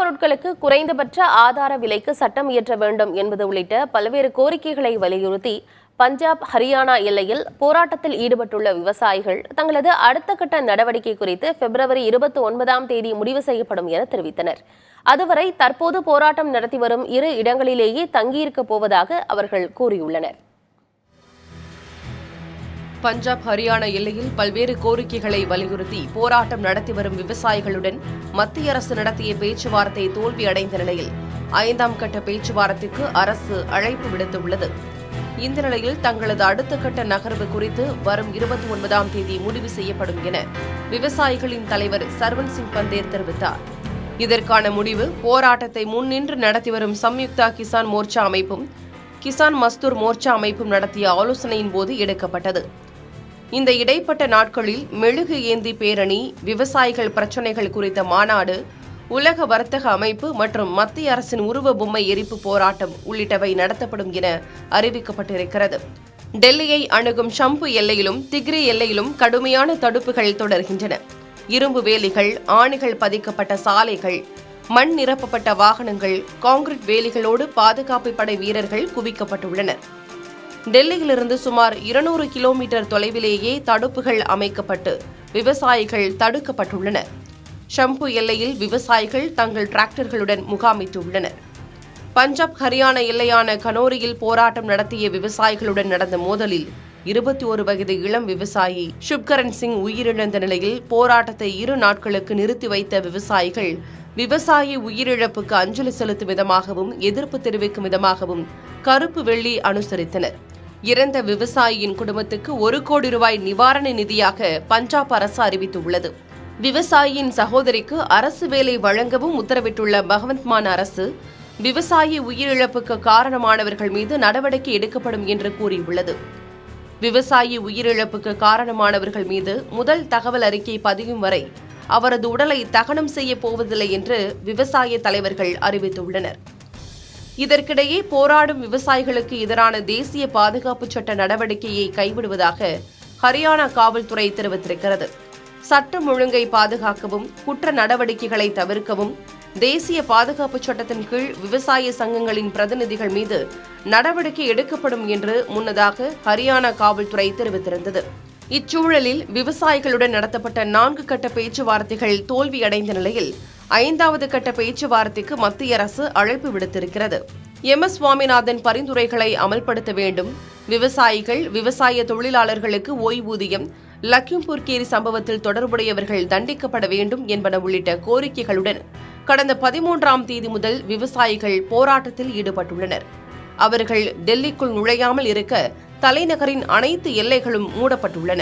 விளைபொருட்களுக்கு குறைந்தபட்ச ஆதார விலைக்கு சட்டம் இயற்ற வேண்டும் என்பது உள்ளிட்ட பல்வேறு கோரிக்கைகளை வலியுறுத்தி பஞ்சாப், ஹரியானா எல்லையில் போராட்டத்தில் ஈடுபட்டுள்ள விவசாயிகள் தங்களது அடுத்த கட்ட நடவடிக்கை குறித்து பிப்ரவரி 29ஆம் தேதி முடிவு செய்யப்படும் என தெரிவித்தனர். அதுவரை தற்போது போராட்டம் நடத்தி வரும் 2 இடங்களிலேயே தங்கியிருக்கப் போவதாக அவர்கள் கூறியுள்ளனர். பஞ்சாப், ஹரியானா எல்லையில் பல்வேறு கோரிக்கைகளை வலியுறுத்தி போராட்டம் நடத்தி வரும் விவசாயிகளுடன் மத்திய அரசு நடத்திய பேச்சுவார்த்தை தோல்வியடைந்த நிலையில் 5ஆம் கட்ட பேச்சுவார்த்தைக்கு அரசு அழைப்பு விடுத்துள்ளது. இந்த நிலையில் தங்களது அடுத்த கட்ட நகர்வு குறித்து வரும் 29ஆம் தேதி முடிவு செய்யப்படும் என விவசாயிகளின் தலைவர் சர்வன் சிங் பந்தேர் தெரிவித்தார். இதற்கான முடிவு போராட்டத்தை முன்னின்று நடத்தி வரும் சம்யுக்தா கிசான் மோர்ச்சா அமைப்பும் கிசான் மஸ்தூர் மோர்ச்சா அமைப்பும் நடத்திய ஆலோசனையின் போது எடுக்கப்பட்டது. இந்த இடைப்பட்ட நாட்களில் மெழுகு ஏந்தி பேரணி, விவசாயிகள் பிரச்சினைகள் குறித்த மாநாடு, உலக வர்த்தக அமைப்பு மற்றும் மத்திய அரசின் உருவ பொம்மை எரிப்பு போராட்டம் உள்ளிட்டவை நடத்தப்படும் என அறிவிக்கப்பட்டிருக்கிறது. டெல்லியை அணுகும் ஷம்பு எல்லையிலும் திக்ரி எல்லையிலும் கடுமையான தடுப்புகள் தொடர்கின்றன. இரும்பு வேலிகள், ஆணிகள் பதிக்கப்பட்ட சாலைகள், மண் நிரப்பப்பட்ட வாகனங்கள், கான்கிரீட் வேலிகளோடு பாதுகாப்பு படை வீரர்கள் குவிக்கப்பட்டுள்ளனர். டெல்லியிலிருந்து சுமார் 200 கிலோமீட்டர் தொலைவிலேயே தடுப்புகள் அமைக்கப்பட்டு விவசாயிகள் தடுக்கப்பட்டுள்ளனர். ஷம்பு எல்லையில் விவசாயிகள் தங்கள் டிராக்டர்களுடன் முகாமிட்டுள்ளனர். பஞ்சாப், ஹரியானா எல்லையான கனோரியில் போராட்டம் நடத்திய விவசாயிகளுடன் நடந்த மோதலில் 21 வயது இளம் விவசாயி சுப்கரன் சிங் உயிரிழந்த நிலையில் போராட்டத்தை 2 நாட்களுக்கு நிறுத்தி வைத்த விவசாயிகள் விவசாயி உயிரிழப்புக்கு அஞ்சலி செலுத்தும் விதமாகவும் எதிர்ப்பு தெரிவிக்கும் விதமாகவும் கருப்பு வெள்ளி அனுசரித்தனர். இறந்த விவசாயியின் குடும்பத்துக்கு 1 கோடி ரூபாய் நிவாரண நிதியாக பஞ்சாப் அரசு அறிவித்துள்ளது. விவசாயியின் சகோதரிக்கு அரசு வேலை வழங்கவும் உத்தரவிட்டுள்ள பகவந்த் மான் அரசு விவசாயி உயிரிழப்புக்கு காரணமானவர்கள் மீது நடவடிக்கை எடுக்கப்படும் என்று கூறியுள்ளது. விவசாயி உயிரிழப்புக்கு காரணமானவர்கள் மீது முதல் தகவல் அறிக்கை பதியும் வரை அவரது உடலை தகனம் செய்ய போவதில்லை என்று விவசாய தலைவர்கள் அறிவித்துள்ளனர். இதற்கிடையே போராடும் விவசாயிகளுக்கு எதிரான தேசிய பாதுகாப்பு சட்ட நடவடிக்கையை கைவிடுவதாக ஹரியானா காவல்துறை தெரிவித்திருக்கிறது. சட்டம் ஒழுங்கை பாதுகாக்கவும் குற்ற நடவடிக்கைகளை தவிர்க்கவும் தேசிய பாதுகாப்பு சட்டத்தின் கீழ் விவசாய சங்கங்களின் பிரதிநிதிகள் மீது நடவடிக்கை எடுக்கப்படும் என்று முன்னதாக ஹரியானா காவல்துறை தெரிவித்திருந்தது. இச்சூழலில் விவசாயிகளுடன் நடத்தப்பட்ட 4 கட்ட பேச்சுவார்த்தைகள் தோல்வியடைந்த நிலையில் 5வது கட்ட பேச்சுவார்த்தைக்கு மத்திய அரசு அழைப்பு விடுத்திருக்கிறது. MS சுவாமிநாதன் பரிந்துரைகளை அமல்படுத்த வேண்டும், விவசாயிகள், விவசாய தொழிலாளர்களுக்கு ஓய்வூதியம், லக்கிம்பூர் கேரி சம்பவத்தில் தொடர்புடையவர்கள் தண்டிக்கப்பட வேண்டும் என்பன உள்ளிட்ட கோரிக்கைகளுடன் கடந்த 13ஆம் தேதி முதல் விவசாயிகள் போராட்டத்தில் ஈடுபட்டுள்ளனர். அவர்கள் டெல்லிக்குள் நுழையாமல் இருக்க தலைநகரின் அனைத்து எல்லைகளும் மூடப்பட்டுள்ளன.